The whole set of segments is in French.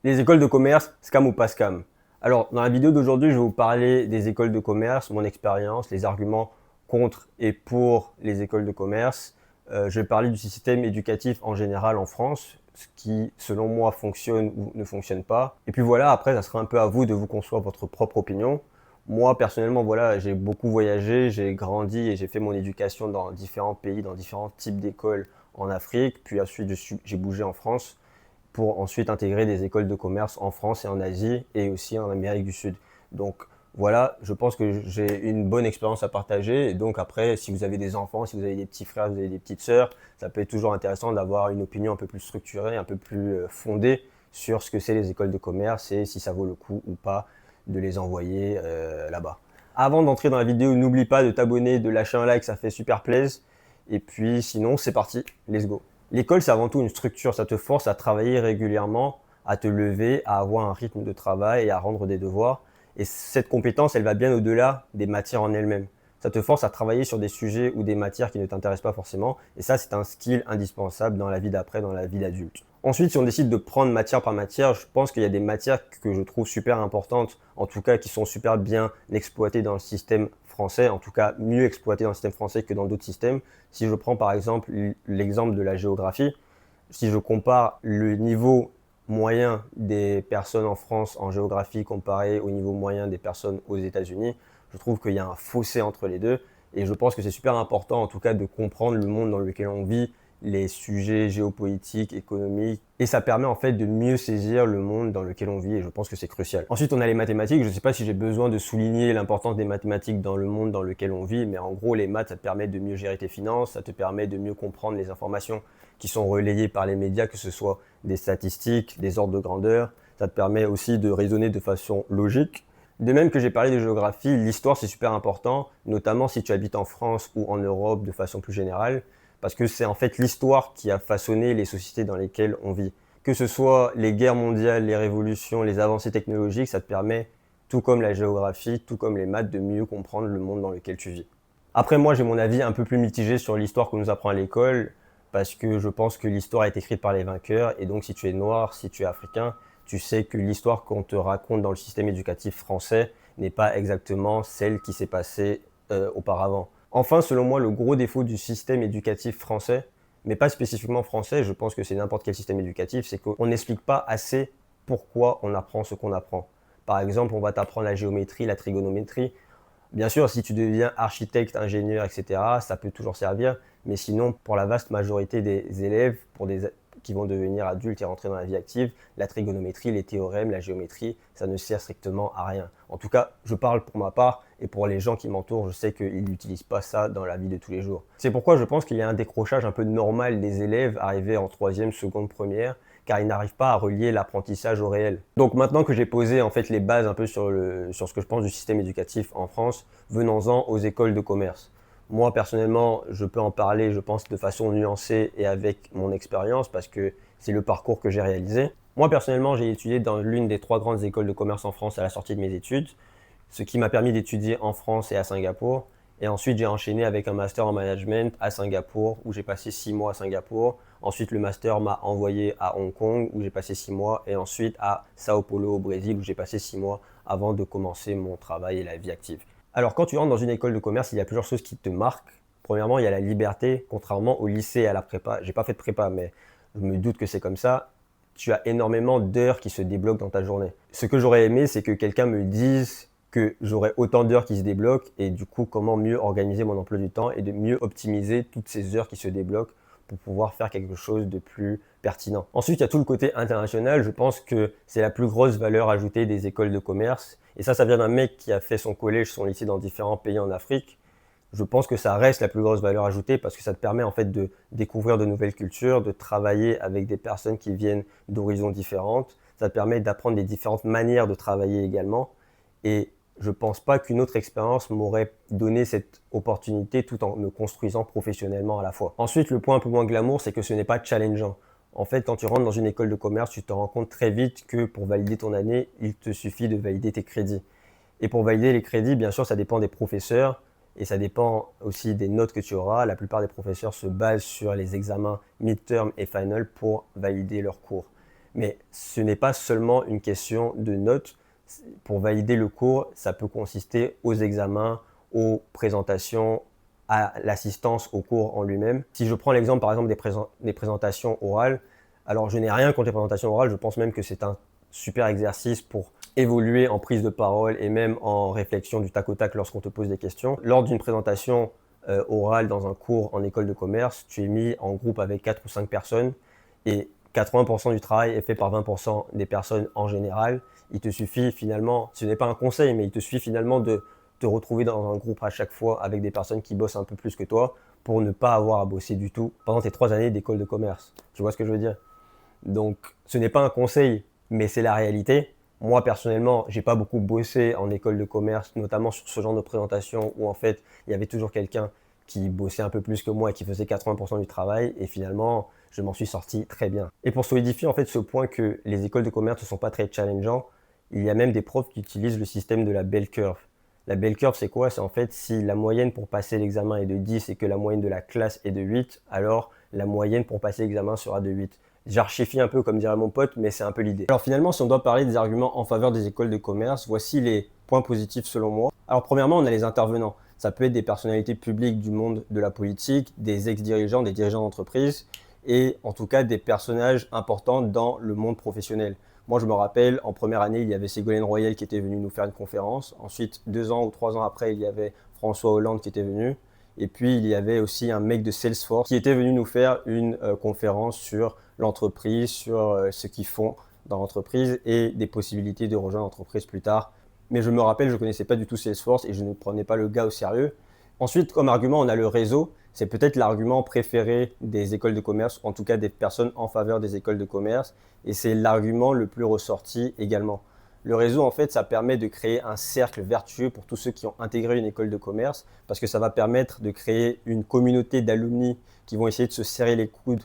Les écoles de commerce, scam ou pas scam? Alors, dans la vidéo d'aujourd'hui, je vais vous parler des écoles de commerce, mon expérience, les arguments contre et pour les écoles de commerce. Je vais parler du système éducatif en général en France, ce qui, selon moi, fonctionne ou ne fonctionne pas. Et puis voilà, après, ça sera un peu à vous de vous construire votre propre opinion. Moi, personnellement, voilà, j'ai beaucoup voyagé, j'ai grandi et j'ai fait mon éducation dans différents pays, dans différents types d'écoles en Afrique. Puis ensuite, j'ai bougé en France pour ensuite intégrer des écoles de commerce en France et en Asie et aussi en Amérique du Sud. Donc voilà, je pense que j'ai une bonne expérience à partager. Et donc après, si vous avez des enfants, si vous avez des petits frères, vous avez des petites sœurs, ça peut être toujours intéressant d'avoir une opinion un peu plus structurée, un peu plus fondée sur ce que c'est les écoles de commerce et si ça vaut le coup ou pas de les envoyer là-bas. Avant d'entrer dans la vidéo, n'oublie pas de t'abonner, de lâcher un like, ça fait super plaisir. Et puis sinon, c'est parti, let's go. L'école, c'est avant tout une structure, ça te force à travailler régulièrement, à te lever, à avoir un rythme de travail et à rendre des devoirs. Et cette compétence, elle va bien au-delà des matières en elles-mêmes. Ça te force à travailler sur des sujets ou des matières qui ne t'intéressent pas forcément. Et ça, c'est un skill indispensable dans la vie d'après, dans la vie d'adulte. Ensuite, si on décide de prendre matière par matière, je pense qu'il y a des matières que je trouve super importantes, en tout cas qui sont super bien exploitées dans le système français, en tout cas mieux exploitées dans le système français que dans d'autres systèmes. Si je prends par exemple l'exemple de la géographie, si je compare le niveau moyen des personnes en France en géographie comparé au niveau moyen des personnes aux États-Unis, je trouve qu'il y a un fossé entre les deux. Et je pense que c'est super important, en tout cas, de comprendre le monde dans lequel on vit, les sujets géopolitiques, économiques. Et ça permet en fait de mieux saisir le monde dans lequel on vit et je pense que c'est crucial. Ensuite, on a les mathématiques. Je ne sais pas si j'ai besoin de souligner l'importance des mathématiques dans le monde dans lequel on vit, mais en gros, les maths, ça te permet de mieux gérer tes finances, ça te permet de mieux comprendre les informations qui sont relayées par les médias, que ce soit des statistiques, des ordres de grandeur. Ça te permet aussi de raisonner de façon logique. De même que j'ai parlé de géographie, l'histoire c'est super important, notamment si tu habites en France ou en Europe de façon plus générale, parce que c'est en fait l'histoire qui a façonné les sociétés dans lesquelles on vit. Que ce soit les guerres mondiales, les révolutions, les avancées technologiques, ça te permet, tout comme la géographie, tout comme les maths, de mieux comprendre le monde dans lequel tu vis. Après, moi j'ai mon avis un peu plus mitigé sur l'histoire qu'on nous apprend à l'école, parce que je pense que l'histoire est écrite par les vainqueurs, et donc si tu es noir, si tu es africain, tu sais que l'histoire qu'on te raconte dans le système éducatif français n'est pas exactement celle qui s'est passée auparavant. Enfin, selon moi, le gros défaut du système éducatif français, mais pas spécifiquement français, je pense que c'est n'importe quel système éducatif, c'est qu'on n'explique pas assez pourquoi on apprend ce qu'on apprend. Par exemple, on va t'apprendre la géométrie, la trigonométrie. Bien sûr, si tu deviens architecte, ingénieur, etc., ça peut toujours servir, mais sinon, pour la vaste majorité des élèves, qui vont devenir adultes et rentrer dans la vie active, la trigonométrie, les théorèmes, la géométrie, ça ne sert strictement à rien. En tout cas, je parle pour ma part et pour les gens qui m'entourent, je sais qu'ils n'utilisent pas ça dans la vie de tous les jours. C'est pourquoi je pense qu'il y a un décrochage un peu normal des élèves arrivés en troisième, seconde, première, car ils n'arrivent pas à relier l'apprentissage au réel. Donc maintenant que j'ai posé en fait les bases un peu sur ce que je pense du système éducatif en France, venons-en aux écoles de commerce. Moi, personnellement, je peux en parler, je pense, de façon nuancée et avec mon expérience parce que c'est le parcours que j'ai réalisé. Moi, personnellement, j'ai étudié dans l'une des trois grandes écoles de commerce en France à la sortie de mes études, ce qui m'a permis d'étudier en France et à Singapour. Et ensuite, j'ai enchaîné avec un master en management à Singapour, où j'ai passé 6 mois à Singapour. Ensuite, le master m'a envoyé à Hong Kong, où j'ai passé 6 mois. Et ensuite à Sao Paulo, au Brésil, où j'ai passé 6 mois avant de commencer mon travail et la vie active. Alors, quand tu rentres dans une école de commerce, il y a plusieurs choses qui te marquent. Premièrement, il y a la liberté, contrairement au lycée et à la prépa. J'ai pas fait de prépa, mais je me doute que c'est comme ça. Tu as énormément d'heures qui se débloquent dans ta journée. Ce que j'aurais aimé, c'est que quelqu'un me dise que j'aurais autant d'heures qui se débloquent et du coup, comment mieux organiser mon emploi du temps et de mieux optimiser toutes ces heures qui se débloquent pour pouvoir faire quelque chose de plus pertinent. Ensuite, il y a tout le côté international. Je pense que c'est la plus grosse valeur ajoutée des écoles de commerce. Et ça vient d'un mec qui a fait son collège, son lycée dans différents pays en Afrique. Je pense que ça reste la plus grosse valeur ajoutée parce que ça te permet en fait de découvrir de nouvelles cultures, de travailler avec des personnes qui viennent d'horizons différentes. Ça te permet d'apprendre des différentes manières de travailler également. Et je ne pense pas qu'une autre expérience m'aurait donné cette opportunité tout en me construisant professionnellement à la fois. Ensuite, le point un peu moins glamour, c'est que ce n'est pas challengeant. En fait, quand tu rentres dans une école de commerce, tu te rends compte très vite que pour valider ton année, il te suffit de valider tes crédits. Et pour valider les crédits, bien sûr, ça dépend des professeurs et ça dépend aussi des notes que tu auras. La plupart des professeurs se basent sur les examens midterm et final pour valider leurs cours. Mais ce n'est pas seulement une question de notes. Pour valider le cours, ça peut consister aux examens, aux présentations, à l'assistance au cours en lui-même. Si je prends l'exemple par exemple des présentations orales, alors je n'ai rien contre les présentations orales, je pense même que c'est un super exercice pour évoluer en prise de parole et même en réflexion du tac au tac lorsqu'on te pose des questions. Lors d'une présentation orale dans un cours en école de commerce, tu es mis en groupe avec 4 ou 5 personnes et 80% du travail est fait par 20% des personnes en général. Il te suffit finalement, ce n'est pas un conseil, mais il te suffit finalement de te retrouver dans un groupe à chaque fois avec des personnes qui bossent un peu plus que toi pour ne pas avoir à bosser du tout pendant tes 3 années d'école de commerce. Tu vois ce que je veux dire? Donc, ce n'est pas un conseil, mais c'est la réalité. Moi, personnellement, j'ai pas beaucoup bossé en école de commerce, notamment sur ce genre de présentation où en fait, il y avait toujours quelqu'un qui bossait un peu plus que moi et qui faisait 80% du travail. Et finalement, je m'en suis sorti très bien. Et pour solidifier en fait ce point que les écoles de commerce ne sont pas très challengeants, il y a même des profs qui utilisent le système de la bell curve. La bell curve, c'est quoi? C'est en fait si la moyenne pour passer l'examen est de 10 et que la moyenne de la classe est de 8, alors la moyenne pour passer l'examen sera de 8. J'archifie un peu comme dirait mon pote, mais c'est un peu l'idée. Alors finalement, si on doit parler des arguments en faveur des écoles de commerce, voici les points positifs selon moi. Alors premièrement, on a les intervenants. Ça peut être des personnalités publiques du monde de la politique, des ex-dirigeants, des dirigeants d'entreprise et en tout cas des personnages importants dans le monde professionnel. Moi, je me rappelle, en première année, il y avait Ségolène Royal qui était venue nous faire une conférence. Ensuite, 2 ans ou 3 ans après, il y avait François Hollande qui était venu. Et puis, il y avait aussi un mec de Salesforce qui était venu nous faire une conférence sur l'entreprise, sur ce qu'ils font dans l'entreprise et des possibilités de rejoindre l'entreprise plus tard. Mais je me rappelle, je ne connaissais pas du tout Salesforce et je ne prenais pas le gars au sérieux. Ensuite, comme argument, on a le réseau. C'est peut-être l'argument préféré des écoles de commerce, en tout cas des personnes en faveur des écoles de commerce. Et c'est l'argument le plus ressorti également. Le réseau, en fait, ça permet de créer un cercle vertueux pour tous ceux qui ont intégré une école de commerce, parce que ça va permettre de créer une communauté d'alumni qui vont essayer de se serrer les coudes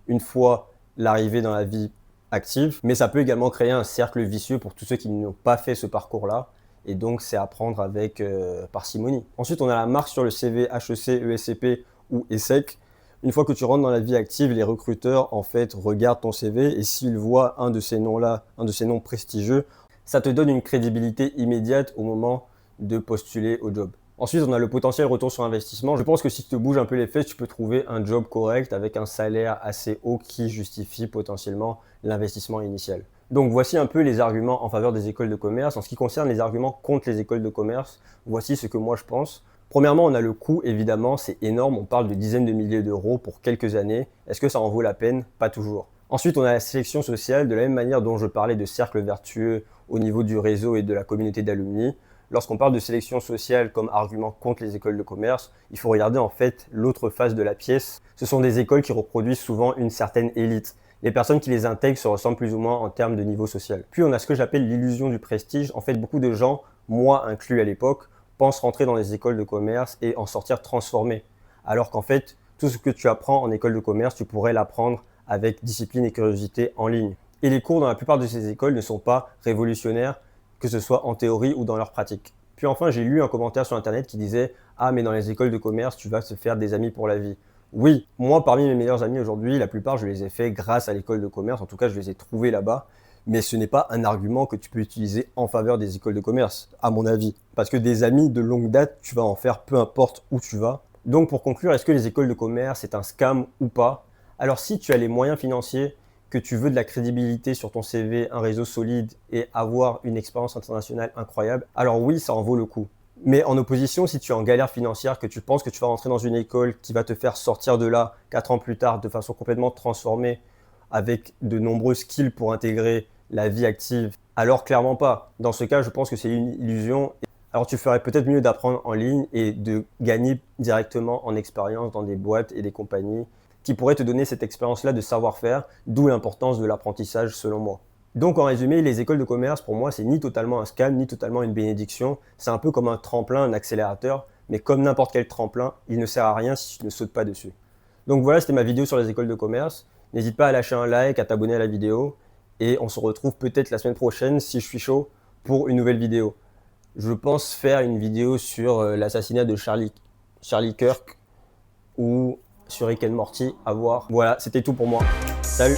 une fois l'arrivée dans la vie active. Mais ça peut également créer un cercle vicieux pour tous ceux qui n'ont pas fait ce parcours-là. Et donc, c'est à prendre avec parcimonie. Ensuite, on a la marque sur le CV HEC, ESCP ou ESSEC. Une fois que tu rentres dans la vie active, les recruteurs, en fait, regardent ton CV et s'ils voient un de ces noms-là, un de ces noms prestigieux, ça te donne une crédibilité immédiate au moment de postuler au job. Ensuite, on a le potentiel retour sur investissement. Je pense que si tu te bouges un peu les fesses, tu peux trouver un job correct avec un salaire assez haut qui justifie potentiellement l'investissement initial. Donc voici un peu les arguments en faveur des écoles de commerce. En ce qui concerne les arguments contre les écoles de commerce, voici ce que moi je pense. Premièrement, on a le coût, évidemment, c'est énorme. On parle de dizaines de milliers d'euros pour quelques années. Est-ce que ça en vaut la peine? Pas toujours. Ensuite, on a la sélection sociale, de la même manière dont je parlais de cercle vertueux au niveau du réseau et de la communauté d'alumni. Lorsqu'on parle de sélection sociale comme argument contre les écoles de commerce, il faut regarder en fait l'autre face de la pièce. Ce sont des écoles qui reproduisent souvent une certaine élite. Les personnes qui les intègrent se ressemblent plus ou moins en termes de niveau social. Puis on a ce que j'appelle l'illusion du prestige. En fait, beaucoup de gens, moi inclus à l'époque, pensent rentrer dans les écoles de commerce et en sortir transformés. Alors qu'en fait, tout ce que tu apprends en école de commerce, tu pourrais l'apprendre avec discipline et curiosité en ligne. Et les cours dans la plupart de ces écoles ne sont pas révolutionnaires, que ce soit en théorie ou dans leur pratique. Puis enfin, j'ai lu un commentaire sur internet qui disait « Ah, mais dans les écoles de commerce, tu vas se faire des amis pour la vie ». Oui, moi, parmi mes meilleurs amis aujourd'hui, la plupart, je les ai faits grâce à l'école de commerce. En tout cas, je les ai trouvés là-bas. Mais ce n'est pas un argument que tu peux utiliser en faveur des écoles de commerce, à mon avis. Parce que des amis de longue date, tu vas en faire peu importe où tu vas. Donc pour conclure, est-ce que les écoles de commerce, c'est un scam ou pas? Alors si tu as les moyens financiers, que tu veux de la crédibilité sur ton CV, un réseau solide et avoir une expérience internationale incroyable, alors oui, ça en vaut le coup. Mais en opposition, si tu es en galère financière, que tu penses que tu vas rentrer dans une école qui va te faire sortir de là 4 ans plus tard de façon complètement transformée, avec de nombreux skills pour intégrer la vie active, alors clairement pas. Dans ce cas, je pense que c'est une illusion. Alors tu ferais peut-être mieux d'apprendre en ligne et de gagner directement en expérience dans des boîtes et des compagnies qui pourraient te donner cette expérience-là de savoir-faire, d'où l'importance de l'apprentissage selon moi. Donc en résumé, les écoles de commerce, pour moi, c'est ni totalement un scam, ni totalement une bénédiction. C'est un peu comme un tremplin, un accélérateur, mais comme n'importe quel tremplin, il ne sert à rien si tu ne sautes pas dessus. Donc voilà, c'était ma vidéo sur les écoles de commerce. N'hésite pas à lâcher un like, à t'abonner à la vidéo, et on se retrouve peut-être la semaine prochaine, si je suis chaud, pour une nouvelle vidéo. Je pense faire une vidéo sur l'assassinat de Charlie Kirk ou sur Rick and Morty, à voir. Voilà, c'était tout pour moi. Salut!